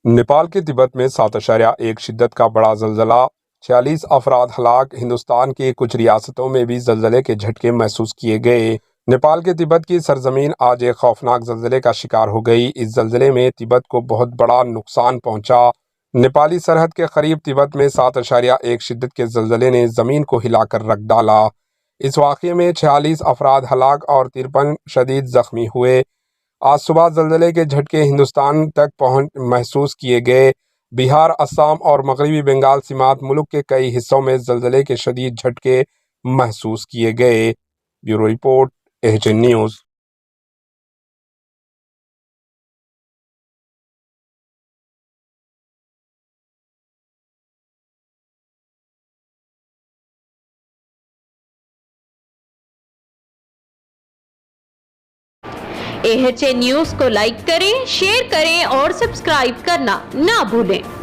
नेपाल के तिब्बत में 7.1 शिद्दत का बड़ा जल्जला, 46 अफराद हलाक। हिंदुस्तान की कुछ रियासतों में भी जल्जले के झटके महसूस किए गए। नेपाल के तिब्बत की सरजमीन आज एक खौफनाक जल्जले का शिकार हो गई। इस जल्जले में तिब्बत को बहुत बड़ा नुकसान पहुंचा। नेपाली सरहद के करीब तिब्बत में 7.1 शिद्दत के जल्जले ने जमीन को हिलाकर रख डाला। इस वाक़ये में 46 अफराद हलाक और 53 शदीद जख्मी हुए। आज सुबह जल्जले के झटके हिंदुस्तान तक पहुंच महसूस किए गए। बिहार, असम और मगरबी बंगाल समेत मुल्क के कई हिस्सों में जल्जले के शदीद झटके महसूस किए गए। Bureau report, HN news. HN news को लाइक करें, शेयर करें और सब्सक्राइब करना ना भूलें।